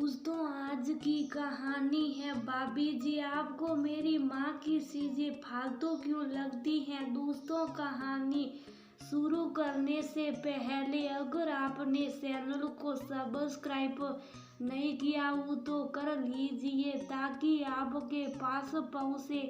दोस्तों, आज की कहानी है भाभी जी आपको मेरी माँ की चीजें फालतू क्यों लगती हैं। दोस्तों, कहानी शुरू करने से पहले अगर आपने चैनल को सब्सक्राइब नहीं किया हो तो कर लीजिए ताकि आपके पास पहुँचे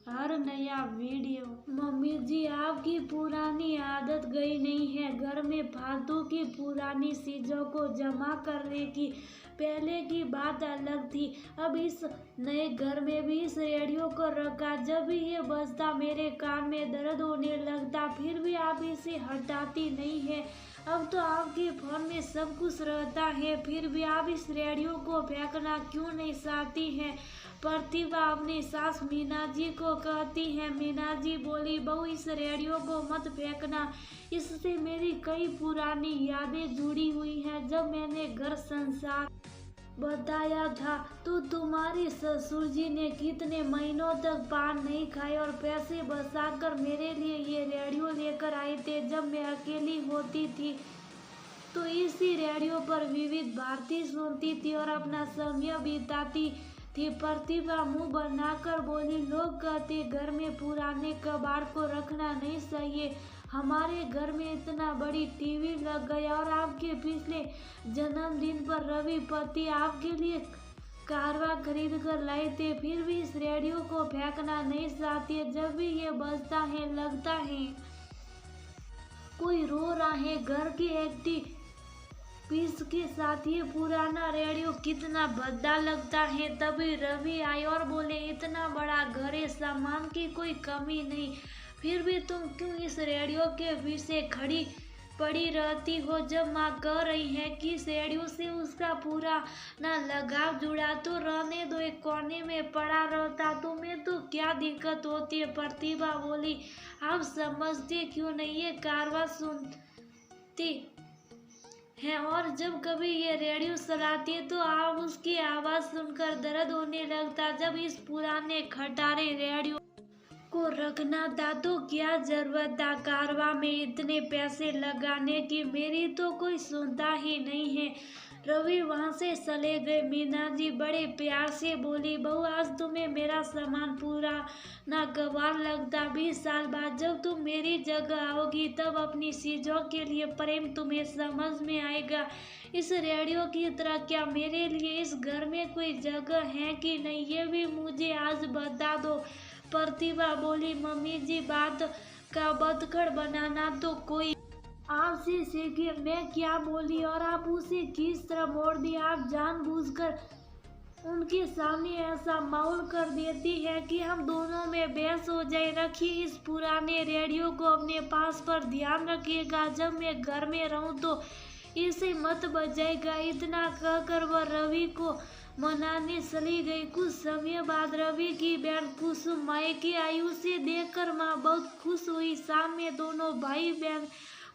हर नया वीडियो। मम्मी जी, आपकी पुरानी आदत गई नहीं है घर में फालतू की पुरानी चीजों को जमा करने की। पहले की बात अलग थी। अब इस नए घर में भी इस रेडियो को रखा। जब भी ये बजता मेरे कान में दर्द होने लगता, फिर भी आप इसे हटाती नहीं है। अब तो आपके फोन में सब कुछ रहता है, फिर भी आप इस रेडियो को फेंकना क्यों नहीं चाहती हैं। प्रतिभा अपनी सास मीना जी को कहती है। मीना जी बोली, बहू इस रेडियो को मत फेंकना, इससे मेरी कई पुरानी यादें जुड़ी हुई हैं। जब मैंने घर संसार बताया था तो तुम्हारे ससुर जी ने कितने महीनों तक पान नहीं खाए और पैसे बचाकर मेरे लिए ये रेडियो लेकर आए थे। जब मैं अकेली होती थी तो इसी रेडियो पर विविध भारती सुनती थी और अपना समय बिताती थी। प्रतिभा मुंह बनाकर बोली, लोग कहते घर में पुराने कबाड़ को रखना नहीं चाहिए। हमारे घर में इतना बड़ी टीवी लग गया और आपके पिछले जन्मदिन पर रवि पति आपके लिए कारवा खरीद कर लाए थे, फिर भी इस रेडियो को फेंकना नहीं चाहती। जब भी ये बजता है लगता है कोई रो रहा है। घर की एक्टिव पीस के साथ ये पुराना रेडियो कितना भद्दा लगता है। तभी रवि आए और बोले, इतना बड़ा घर है, सामान की कोई कमी नहीं, फिर भी तुम क्यों इस रेडियो के पीछे खड़ी पड़ी रहती हो। जब माँ कह रही है कि इस रेडियो से उसका पूरा ना लगाव जुड़ा तो रहने दो, एक कोने में पड़ा रहता, तुम्हें तो क्या दिक्कत होती है। प्रतिभा बोली, आप समझते क्यों नहीं, ये कारवा सुनती है और जब कभी ये रेडियो चलाती है तो आप उसकी आवाज सुनकर दर्द होने लगता। जब इस पुराने खटारे रेडियो को रखना था तो क्या जरूरत था कारवा में इतने पैसे लगाने की, मेरी तो कोई सुनता ही नहीं है। रवि वहां से चले गए। मीना जी बड़े प्यार से बोली, बहू आज तुम्हें मेरा सामान पूरा ना गवार लगता। 20 साल बाद जब तुम मेरी जगह आओगी तब अपनी चीजों के लिए प्रेम तुम्हें समझ में आएगा। इस रेडियो की तरह क्या मेरे लिए इस घर में कोई जगह है कि नहीं, ये भी मुझे आज बता दो। प्रतिभा बोली, मम्मी जी बात का बतखड़ बनाना तो कोई आपसे सीखे। मैं क्या बोली और आप उसे किस तरह मोड़ दिया। आप जानबूझकर उनके सामने ऐसा माहौल कर देती है कि हम दोनों में बहस हो जाए। रखिए इस पुराने रेडियो को अपने पास, पर ध्यान रखिएगा जब मैं घर में रहूं तो इसे मत बजाएगा। इतना कहकर वह रवि को मनाने चली गई। कुछ समय बाद रवि की बहन कुसुम मायके आई। उसे देखकर माँ बहुत खुश हुई। शाम में दोनों भाई बहन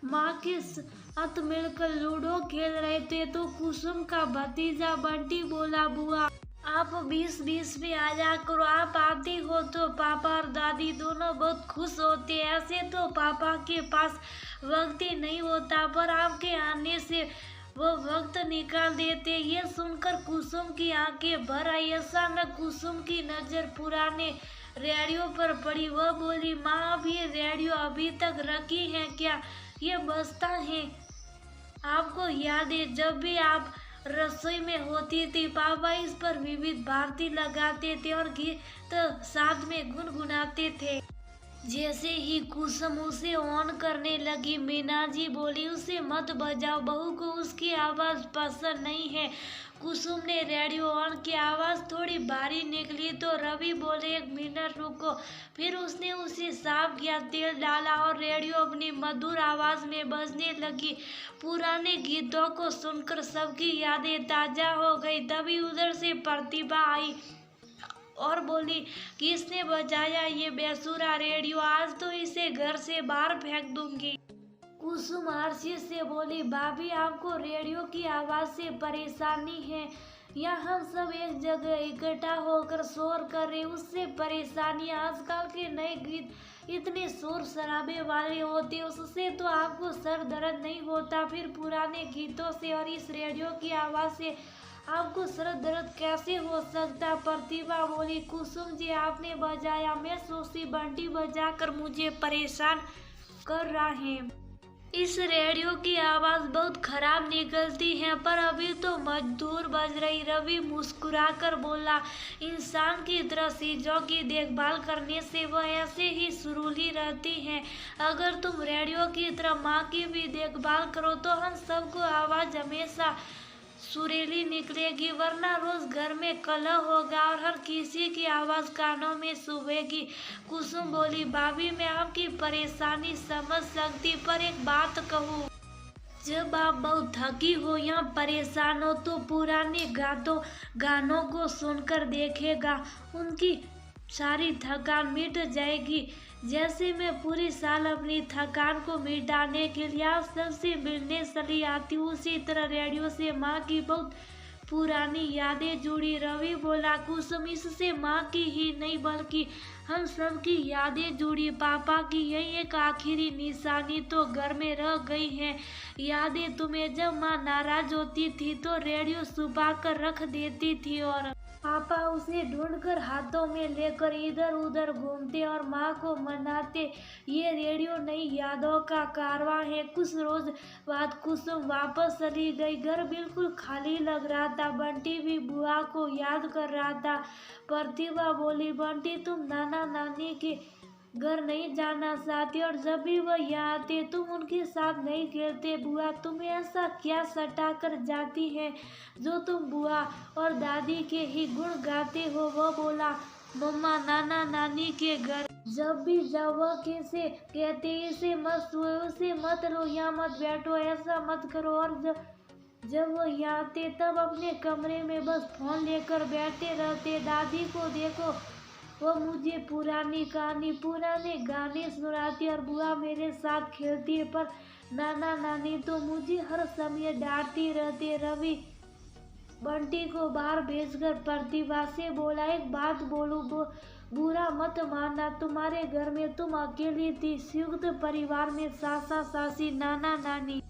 माँ के साथ मिलकर लूडो खेल रहे थे तो कुसुम का भतीजा बंटी बोला, बुआ आप 20-20 में आ जा करो, आप आती हो तो पापा और दादी दोनों बहुत खुश होते। ऐसे तो पापा के पास वक्त ही नहीं होता, पर आपके आने से वो वक्त निकाल देते। ये सुनकर कुसुम की आंखें भर आई। अचानक कुसुम की नजर पुराने रेडियो पर पड़ी। वह बोली, माँ अब ये रेडियो अभी तक रखी है क्या, ये बजता है। आपको याद है जब भी आप रसोई में होती थी पापा इस पर विविध भारती लगाते थे और गीत साथ में गुनगुनाते थे। जैसे ही कुसुम उसे ऑन करने लगी, मीना जी बोली, उसे मत बजाओ, बहू को उसकी आवाज पसंद नहीं है। कुसुम ने रेडियो ऑन की, आवाज थोड़ी भारी निकली तो रवि बोले, 1 मिनट रुको। फिर उसने उसे साफ किया, तेल डाला और रेडियो अपनी मधुर आवाज में बजने लगी। पुराने गीतों को सुनकर सबकी यादें ताजा हो गई। तभी उधर से प्रतिभा आई और बोली, किसने बजाया ये बेसुरा रेडियो, आज तो इसे घर से बाहर फेंक दूंगी। कुसुम हर्षित से बोली, भाभी आपको रेडियो की आवाज से परेशानी है या हम सब एक जगह इकट्ठा होकर शोर कर रहे उससे परेशानी। आजकल के नए गीत इतने शोर शराबे वाले होते, उससे तो आपको सर दर्द नहीं होता, फिर पुराने गीतों से और इस रेडियो की आवाज से आपको सर दर्द कैसे हो सकता? प्रतिभा बोली, कुसुम जी आपने बजाया, मैं सोची बंटी बजाकर मुझे परेशान कर रहा है। इस रेडियो की आवाज बहुत खराब निकलती है, पर अभी तो मजदूर बज रही। रवि मुस्कुराकर बोला, इंसान की तरह चीजों की देखभाल करने से वह ऐसे ही सुरीली रहती हैं। अगर तुम रेडियो की तरह माँ की भी देखभाल करो तो हम सबको आवाज हमेशा सुरीली निकलेगी, वरना रोज घर में कलह होगा और हर किसी की आवाज कानों में चुभेगी। कुसुम बोली, भाभी मैं आपकी परेशानी समझ सकती, पर एक बात कहूँ, जब आप बहुत थकी हो या परेशान हो तो पुराने गानों को सुनकर देखेगा, उनकी सारी थकान मिट जाएगी। जैसे मैं पूरी साल अपनी थकान को मिटाने के लिए आप सबसे मिलने चली आती हूँ, उसी तरह रेडियो से माँ की बहुत पुरानी यादें जुड़ी। रवि बोला, कुसुम इससे माँ की ही नहीं बल्कि हम सब की यादें जुड़ी। पापा की यही एक आखिरी निशानी तो घर में रह गई है। यादें तुम्हें जब माँ नाराज होती थी तो रेडियो छुपा कर रख देती थी और पापा उसे ढूंढकर हाथों में लेकर इधर उधर घूमते और माँ को मनाते। ये रेडियो नई यादों का कारवां है। कुछ रोज बाद कुसुम वापस चली गई। घर बिल्कुल खाली लग रहा था। बंटी भी बुआ को याद कर रहा था। प्रतिभा बोली, बंटी तुम नाना नानी के घर नहीं जाना चाहते और जब भी वह यहाँ आते तुम उनके साथ नहीं खेलते। बुआ तुम्हें ऐसा क्या सटा कर जाती है जो तुम बुआ और दादी के ही गुण गाते हो? वह बोला, मम्मा नाना नानी के घर जब भी जाओ वह कैसे कहते, इसे मत छुओ, उसे मत लो, यहाँ मत बैठो, ऐसा मत करो। और जब वो यहाँ आते तब अपने कमरे में बस फोन लेकर बैठे रहते। दादी को देखो, वो मुझे पुरानी कहानी पुराने गाने सुनाती और बुआ मेरे साथ खेलती है, पर नाना नानी तो मुझे हर समय डांटती रहती। रवि बंटी को बाहर भेजकर प्रतिभा से बोला, एक बात बोलूं, बुरा मत मानना, तुम्हारे घर में तुम अकेली थी। संयुक्त परिवार में सासा सासी नाना नानी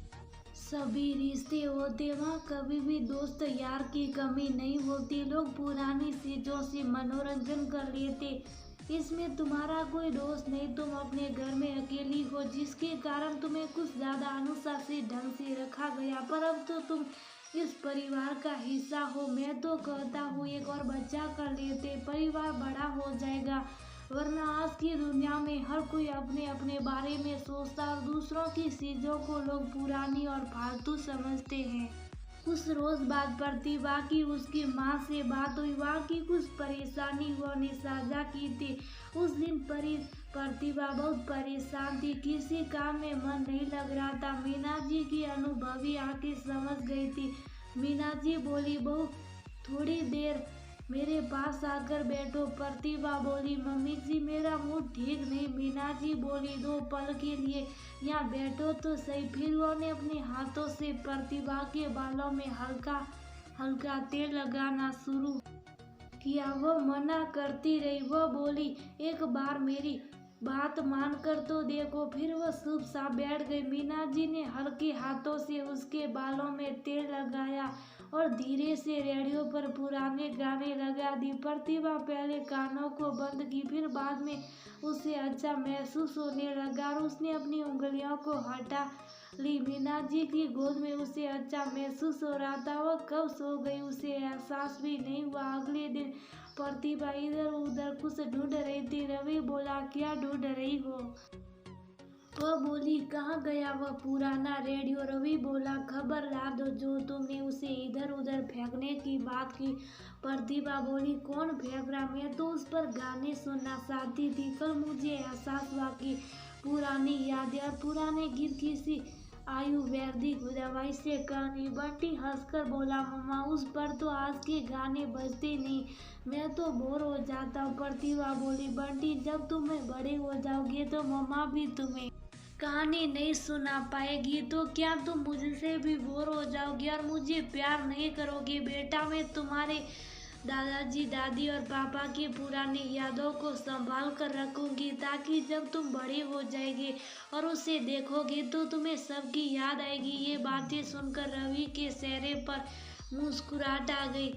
सभी रिश्ते होते, वहाँ कभी भी दोस्त यार की कमी नहीं होती। लोग पुरानी चीजों से मनोरंजन कर लेते, इसमें तुम्हारा कोई दोस्त नहीं। तुम अपने घर में अकेली हो जिसके कारण तुम्हें कुछ ज्यादा अनुशासित ढंग से रखा गया, पर अब तो तुम इस परिवार का हिस्सा हो। मैं तो कहता हूँ एक और बच्चा कर लेते, परिवार बड़ा हो जाएगा, वरना आज की दुनिया में हर कोई अपने अपने बारे में सोचता और दूसरों की चीजों को लोग पुरानी और फालतू समझते हैं। कुछ रोज बाद प्रतिभा की उसकी माँ से बात हुई। वहाँ की कुछ परेशानी उन्होंने साझा की थी। उस दिन प्रतिभा बहुत परेशान थी, किसी काम में मन नहीं लग रहा था। मीना जी की अनुभवी आके समझ गई थी। मीना जी बोली, बहू थोड़ी देर मेरे पास आकर बैठो। प्रतिभा बोली, मम्मी जी मेरा मूड ठीक नहीं। मीना जी बोली, दो पल के लिए यहाँ बैठो तो सही। फिर उन्होंने अपने हाथों से प्रतिभा के बालों में हल्का हल्का तेल लगाना शुरू किया। वो मना करती रही। वो बोली, एक बार मेरी बात मान कर तो देखो। फिर वह चुपचाप बैठ गई। मीना जी ने हल्के हाथों से उसके बालों में तेल लगाया और धीरे से रेडियो पर पुराने गाने लगा दी। प्रतिभा पहले कानों को बंद की, फिर बाद में उसे अच्छा महसूस होने लगा और उसने अपनी उंगलियों को हटा ली। मीना जी की गोद में उसे अच्छा महसूस हो रहा था। वह कब सो गई उसे एहसास भी नहीं हुआ। अगले दिन प्रतिभा इधर उधर कुछ ढूंढ रही थी। रवि बोला, क्या ढूंढ रही हो? वह बोली, कहाँ गया वह पुराना रेडियो? रवि बोला, खबर ला दो, जो तुमने उसे इधर उधर फेंकने की बात की। प्रतिभा बोली, कौन फेंक रहा? मैं तो उस पर गाने सुनना चाहती थी। कल मुझे एहसास हुआ कि पुरानी यादें और पुराने गीत किसी आयुर्वेदिक दवाई से कहानी। बंटी हंसकर बोला, मम्मा उस पर तो आज के गाने बजते नहीं, मैं तो बोर हो जाता हूँ। प्रतिभा बोली, बंटी जब तुम बड़े हो जाओगे तो मम्मा भी तुम्हें कहानी नहीं सुना पाएगी, तो क्या तुम मुझसे भी बोर हो जाओगी और मुझे प्यार नहीं करोगे? बेटा मैं तुम्हारे दादाजी दादी और पापा की पुरानी यादों को संभाल कर रखूंगी, ताकि जब तुम बड़े हो जाएंगे और उसे देखोगे तो तुम्हें सबकी याद आएगी। ये बातें सुनकर रवि के चेहरे पर मुस्कुराहट आ गई।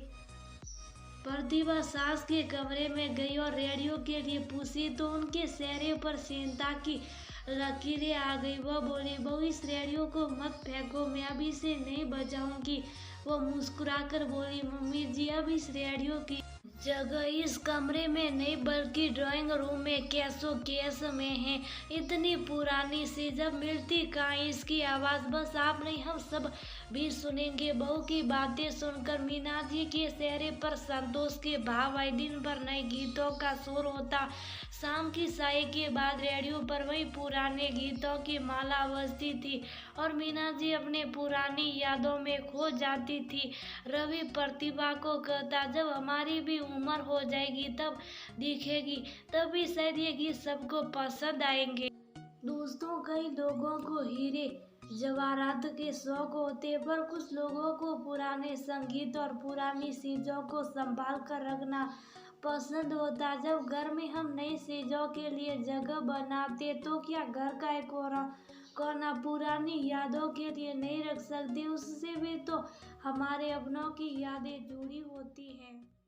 प्रतिभा सास के कमरे में गई और रेडियो के लिए पूछी तो उनके चेहरे पर चिंता की लकीरें आ गई। वह बोली, बहू इस रेडियो को मत फेंको, मैं अभी इसे नहीं बजाऊंगी। वो मुस्कुराकर बोली, मम्मी जी अब इस रेडियो की जगह इस कमरे में नहीं बल्कि ड्राइंग रूम में कैसो केस में है। इतनी पुरानी सी जब मिलती कहाँ इसकी आवाज, बस आप नहीं हम सब भी सुनेंगे। बहू की बातें सुनकर मीना जी के चेहरे पर संतोष के भाव आए। दिन भर नए गीतों का शोर होता। शाम की चाय के बाद रेडियो पर वही पुराने गीतों की माला बजती थी और मीना जी अपने पुरानी यादों में खो जाती थी। रवि प्रतिभा को कहता, जब हमारी भी उम्र हो जाएगी तब दिखेगी, तभी शायद ये गीत सबको पसंद आएंगे। दोस्तों, कई लोगों को हीरे जवाहरात के शौक होते, पर कुछ लोगों को पुराने संगीत और पुरानी चीजों को संभाल कर रखना पसंद होता। जब घर में हम नई चीजों के लिए जगह बनाते तो क्या घर का एक कोना पुरानी यादों के लिए नहीं रख सकते? उससे भी तो हमारे अपनों की यादें जुड़ी होती हैं।